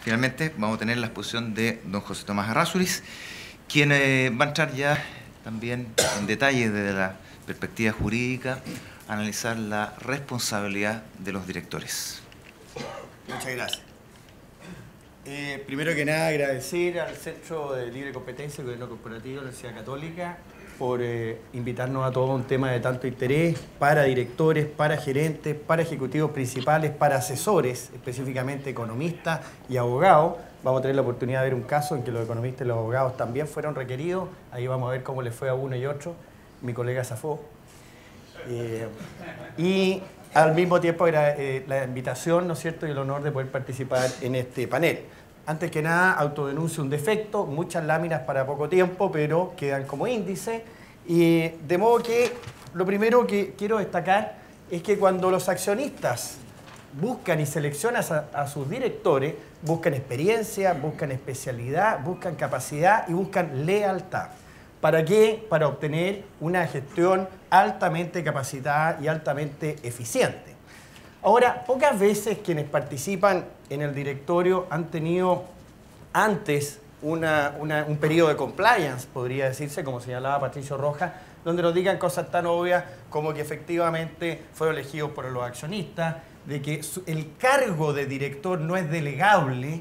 finalmente vamos a tener la exposición de don José Tomás Errázuriz, quien va a entrar ya también en detalle desde la perspectiva jurídica, a analizar la responsabilidad de los directores. Muchas gracias. Primero que nada, agradecer al Centro de Libre Competencia y Gobierno Corporativo de la Universidad Católica por invitarnos a todo un tema de tanto interés para directores, para gerentes, para ejecutivos principales, para asesores, específicamente economistas y abogados. Vamos a tener la oportunidad de ver un caso en que los economistas y los abogados también fueron requeridos. Ahí vamos a ver cómo les fue a uno y otro. Mi colega zafó. Y al mismo tiempo la invitación, ¿no es cierto?, y el honor de poder participar en este panel. Antes que nada, autodenuncio un defecto, muchas láminas para poco tiempo, pero quedan como índice. Y de modo que lo primero que quiero destacar es que cuando los accionistas buscan y seleccionan a sus directores, buscan experiencia, buscan especialidad, buscan capacidad y buscan lealtad. ¿Para qué? Para obtener una gestión altamente capacitada y altamente eficiente. Ahora, pocas veces quienes participan en el directorio han tenido antes un periodo de compliance, podría decirse, como señalaba Patricio Rojas, donde nos digan cosas tan obvias como que efectivamente fueron elegidos por los accionistas, de que el cargo de director no es delegable,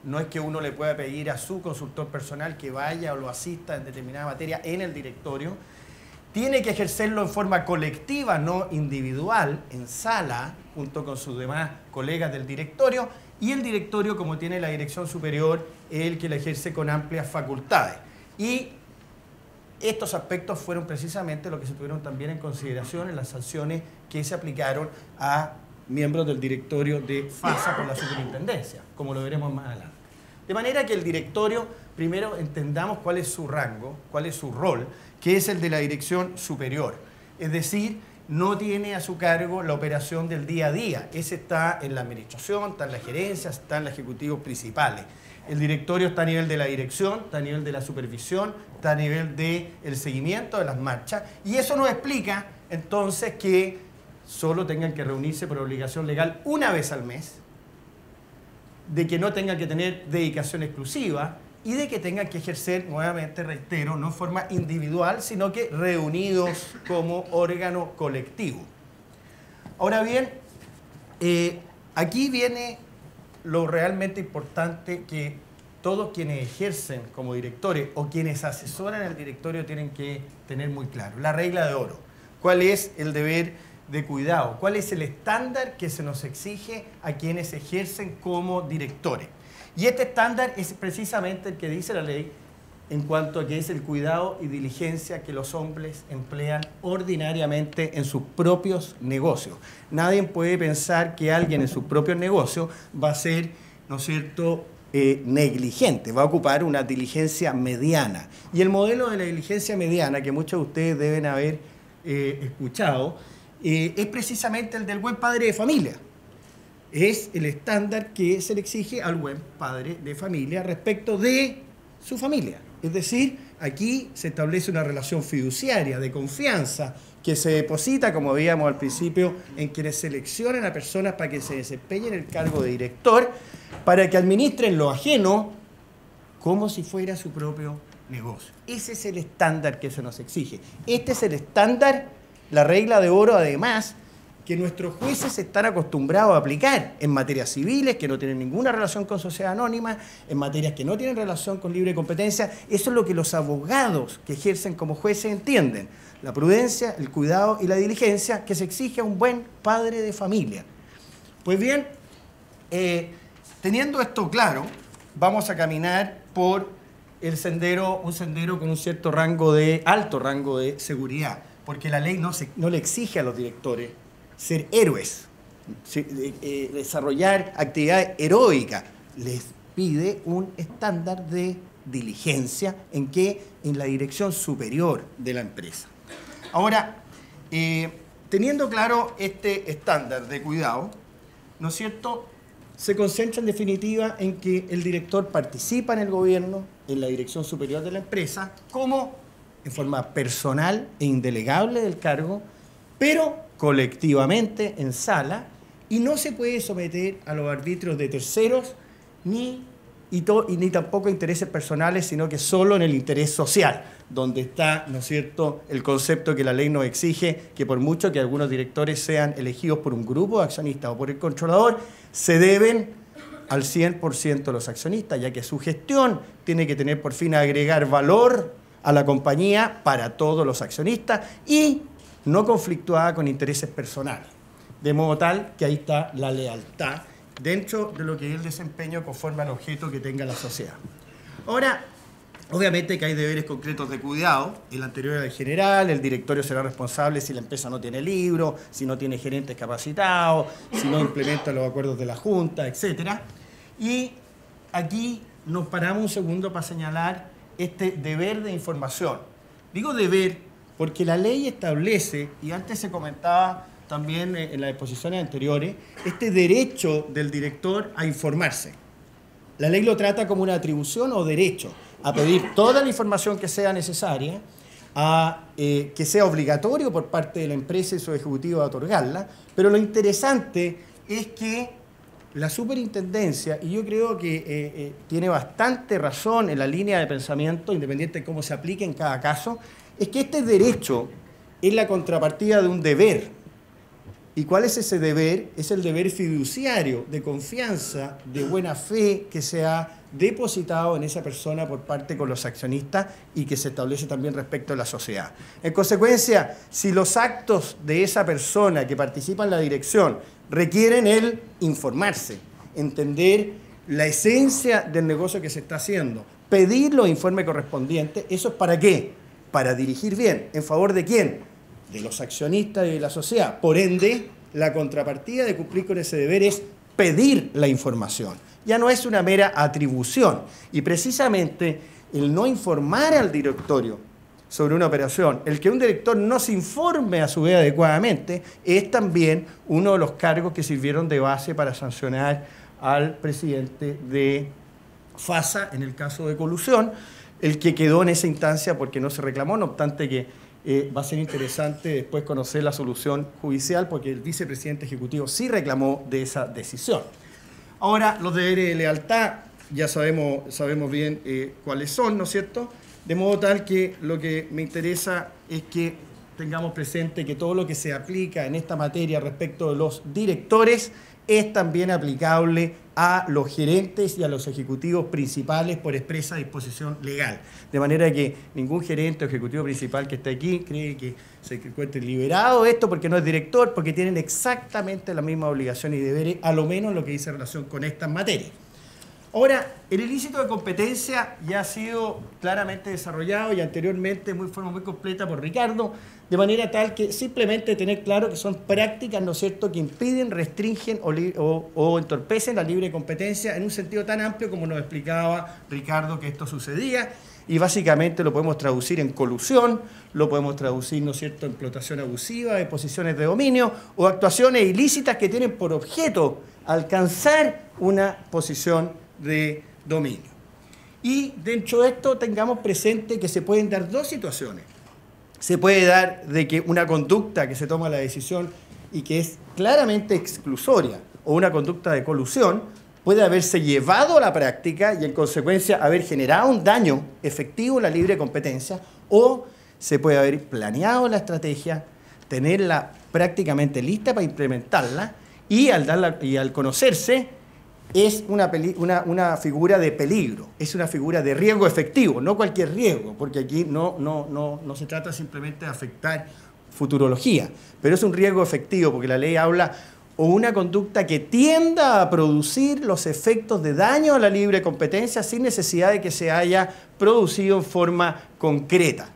no es que uno le pueda pedir a su consultor personal que vaya o lo asista en determinada materia en el directorio. Tiene que ejercerlo en forma colectiva, no individual, en sala, junto con sus demás colegas del directorio, y el directorio, como tiene la dirección superior, es el que la ejerce con amplias facultades. Y estos aspectos fueron precisamente lo que se tuvieron también en consideración en las sanciones que se aplicaron a miembros del directorio de FASA por la superintendencia, como lo veremos más adelante. De manera que el directorio, primero entendamos cuál es su rango, cuál es su rol, que es el de la dirección superior. Es decir, no tiene a su cargo la operación del día a día. Ese está en la administración, está en la gerencia, está en los ejecutivos principales. El directorio está a nivel de la dirección, está a nivel de la supervisión, está a nivel del seguimiento de las marchas. Y eso nos explica entonces que solo tengan que reunirse por obligación legal una vez al mes, de que no tengan que tener dedicación exclusiva y de que tengan que ejercer, nuevamente reitero, no en forma individual, sino que reunidos como órgano colectivo. Ahora bien, aquí viene lo realmente importante que todos quienes ejercen como directores o quienes asesoran al directorio tienen que tener muy claro. La regla de oro. ¿Cuál es el deber de cuidado? ¿Cuál es el estándar que se nos exige a quienes ejercen como directores? Y este estándar es precisamente el que dice la ley en cuanto a que es el cuidado y diligencia que los hombres emplean ordinariamente en sus propios negocios. Nadie puede pensar que alguien en sus propios negocios va a ser, ¿no es cierto?, negligente, va a ocupar una diligencia mediana. Y el modelo de la diligencia mediana, que muchos de ustedes deben haber escuchado, es precisamente el del buen padre de familia. Es el estándar que se le exige al buen padre de familia respecto de su familia. Es decir, aquí se establece una relación fiduciaria de confianza que se deposita, como veíamos al principio, en quienes seleccionan a personas para que se desempeñen el cargo de director, para que administren lo ajeno como si fuera su propio negocio. Ese es el estándar que se nos exige. Este es el estándar, la regla de oro, además, que nuestros jueces están acostumbrados a aplicar en materias civiles que no tienen ninguna relación con sociedad anónima, en materias que no tienen relación con libre competencia. Eso es lo que los abogados que ejercen como jueces entienden. La prudencia, el cuidado y la diligencia que se exige a un buen padre de familia. Pues bien, teniendo esto claro, vamos a caminar por el sendero, un sendero con un cierto rango alto rango de seguridad, porque la ley no le exige a los directores ser héroes, desarrollar actividades heroicas. Les pide un estándar de diligencia en la dirección superior de la empresa. Ahora, teniendo claro este estándar de cuidado, ¿no es cierto?, se concentra en definitiva en que el director participa en el gobierno, en la dirección superior de la empresa, como en forma personal e indelegable del cargo, pero colectivamente en sala, y no se puede someter a los arbitrios de terceros ni tampoco intereses personales, sino que solo en el interés social, donde está, ¿no es cierto?, el concepto que la ley nos exige, que por mucho que algunos directores sean elegidos por un grupo de accionistas o por el controlador, se deben al 100% los accionistas, ya que su gestión tiene que tener por fin agregar valor a la compañía para todos los accionistas y no conflictuada con intereses personales. De modo tal que ahí está la lealtad dentro de lo que es el desempeño conforme al objeto que tenga la sociedad. Ahora, obviamente que hay deberes concretos de cuidado. El anterior era el general, el directorio será responsable si la empresa no tiene libro, si no tiene gerentes capacitados, si no implementa los acuerdos de la Junta, etc. Y aquí nos paramos un segundo para señalar este deber de información. Digo deber porque la ley establece, y antes se comentaba también en las exposiciones anteriores, este derecho del director a informarse. La ley lo trata como una atribución o derecho a pedir toda la información que sea necesaria, que sea obligatorio por parte de la empresa y su ejecutivo a otorgarla, pero lo interesante es que la superintendencia, y yo creo que tiene bastante razón en la línea de pensamiento, independiente de cómo se aplique en cada caso, es que este derecho es la contrapartida de un deber. ¿Y cuál es ese deber? Es el deber fiduciario de confianza, de buena fe que se ha depositado en esa persona por parte con los accionistas y que se establece también respecto a la sociedad. En consecuencia, si los actos de esa persona que participa en la dirección requieren el informarse, entender la esencia del negocio que se está haciendo, pedir los informes correspondientes, ¿eso es para qué? Para dirigir bien. ¿En favor de quién? De los accionistas y de la sociedad. Por ende, la contrapartida de cumplir con ese deber es pedir la información. Ya no es una mera atribución. Y precisamente el no informar al directorio sobre una operación, el que un director no se informe a su vez adecuadamente, es también uno de los cargos que sirvieron de base para sancionar al presidente de FASA en el caso de colusión, el que quedó en esa instancia porque no se reclamó, no obstante que va a ser interesante después conocer la solución judicial porque el vicepresidente ejecutivo sí reclamó de esa decisión. Ahora, los deberes de lealtad ya sabemos bien cuáles son, ¿no es cierto? De modo tal que lo que me interesa es que tengamos presente que todo lo que se aplica en esta materia respecto de los directores es también aplicable a los gerentes y a los ejecutivos principales por expresa disposición legal. De manera que ningún gerente o ejecutivo principal que esté aquí cree que se encuentre liberado de esto porque no es director, porque tienen exactamente la misma obligación y deberes, a lo menos lo que dice en relación con estas materias. Ahora, el ilícito de competencia ya ha sido claramente desarrollado y anteriormente de forma muy completa por Ricardo, de manera tal que simplemente tener claro que son prácticas, ¿no es cierto?, que impiden, restringen o entorpecen la libre competencia en un sentido tan amplio como nos explicaba Ricardo que esto sucedía, y básicamente lo podemos traducir en colusión, lo podemos traducir, ¿no es cierto?, en explotación abusiva, de posiciones de dominio o actuaciones ilícitas que tienen por objeto alcanzar una posición de dominio. Y dentro de esto tengamos presente que se pueden dar dos situaciones. Se puede dar de que una conducta que se toma la decisión y que es claramente exclusoria o una conducta de colusión puede haberse llevado a la práctica y en consecuencia haber generado un daño efectivo en la libre competencia, o se puede haber planeado la estrategia, tenerla prácticamente lista para implementarla y al conocerse es una figura de peligro, es una figura de riesgo efectivo, no cualquier riesgo, porque aquí no se trata simplemente de afectar futurología, pero es un riesgo efectivo porque la ley habla o una conducta que tienda a producir los efectos de daño a la libre competencia sin necesidad de que se haya producido en forma concreta.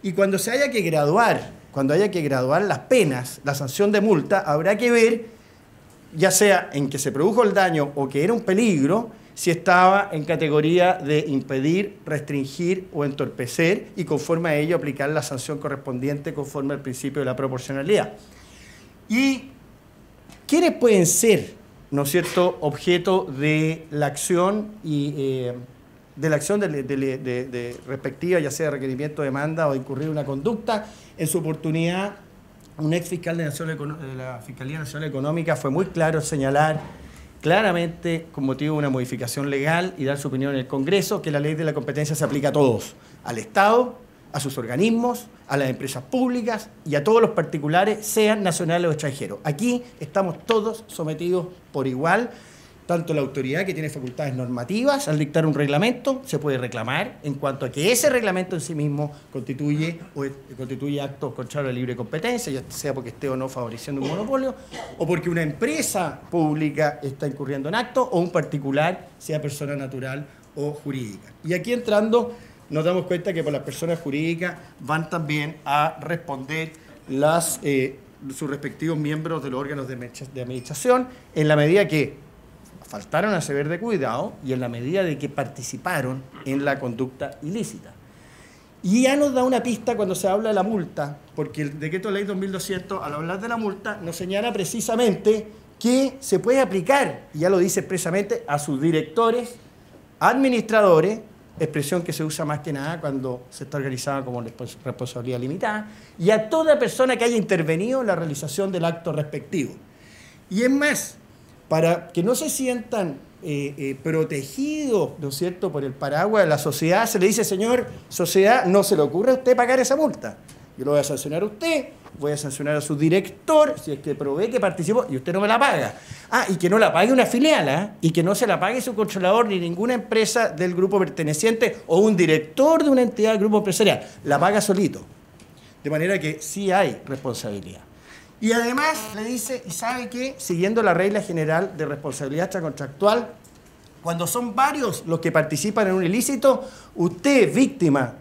Y cuando haya que graduar las penas, la sanción de multa, habrá que ver ya sea en que se produjo el daño o que era un peligro, si estaba en categoría de impedir, restringir o entorpecer y conforme a ello aplicar la sanción correspondiente conforme al principio de la proporcionalidad. ¿Y quiénes pueden ser, ¿no es cierto?, objeto de la acción respectiva, ya sea requerimiento, demanda o incurrir una conducta? En su oportunidad, un ex fiscal de la Fiscalía Nacional Económica fue muy claro en señalar claramente con motivo de una modificación legal y dar su opinión en el Congreso, que la ley de la competencia se aplica a todos, al Estado, a sus organismos, a las empresas públicas y a todos los particulares, sean nacionales o extranjeros. Aquí estamos todos sometidos por igual. Tanto la autoridad, que tiene facultades normativas, al dictar un reglamento, se puede reclamar en cuanto a que ese reglamento en sí mismo constituye actos contrarios a la libre competencia, ya sea porque esté o no favoreciendo un monopolio, o porque una empresa pública está incurriendo en actos, o un particular, sea persona natural o jurídica. Y aquí entrando, nos damos cuenta que por las personas jurídicas van también a responder sus respectivos miembros de los órganos de administración, en la medida que faltaron a deber de cuidado y en la medida de que participaron en la conducta ilícita. Y ya nos da una pista cuando se habla de la multa, porque el decreto de ley 2200, al hablar de la multa, nos señala precisamente que se puede aplicar, y ya lo dice expresamente, a sus directores, administradores, expresión que se usa más que nada cuando se está organizada como responsabilidad limitada, y a toda persona que haya intervenido en la realización del acto respectivo. Y es más, para que no se sientan protegidos, ¿no es cierto?, por el paraguas de la sociedad, se le dice, señor, sociedad, no se le ocurre a usted pagar esa multa. Yo lo voy a sancionar a usted, voy a sancionar a su director, si es que provee que participó, y usted no me la paga. Y que no la pague una filial, y que no se la pague su controlador ni ninguna empresa del grupo perteneciente o un director de una entidad del grupo empresarial. La paga solito. De manera que sí hay responsabilidad. Y además le dice, ¿y sabe qué? Siguiendo la regla general de responsabilidad extracontractual, cuando son varios los que participan en un ilícito, usted, víctima,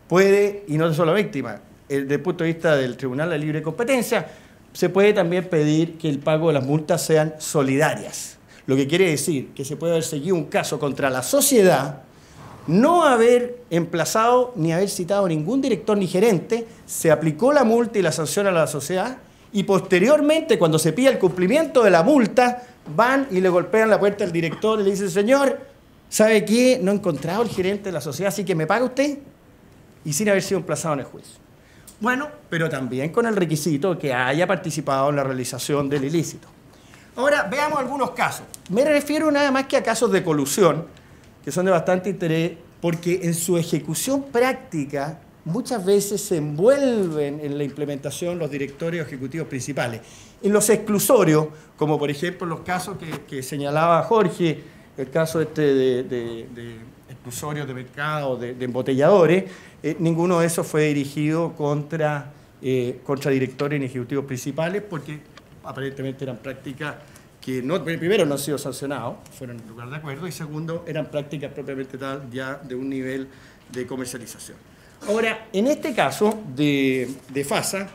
puede, y no solo víctima, desde el punto de vista del Tribunal de Libre Competencia, se puede también pedir que el pago de las multas sean solidarias. Lo que quiere decir que se puede haber seguido un caso contra la sociedad, no haber emplazado ni haber citado ningún director ni gerente, se aplicó la multa y la sanción a la sociedad, y posteriormente, cuando se pide el cumplimiento de la multa, van y le golpean la puerta al director y le dicen, señor, ¿sabe qué? No he encontrado el gerente de la sociedad, así que me paga usted, y sin haber sido emplazado en el juicio. Bueno, pero también con el requisito que haya participado en la realización del ilícito. Ahora, veamos algunos casos. Me refiero nada más que a casos de colusión, que son de bastante interés, porque en su ejecución práctica muchas veces se envuelven en la implementación los directorios ejecutivos principales. En los exclusorios, como por ejemplo los casos que señalaba Jorge, el caso de exclusorios de mercado, de embotelladores, ninguno de esos fue dirigido contra directores ni ejecutivos principales, porque aparentemente eran prácticas que primero no han sido sancionados, fueron en lugar de acuerdo, y segundo, eran prácticas propiamente tal ya de un nivel de comercialización. Ahora, en este caso de FASA,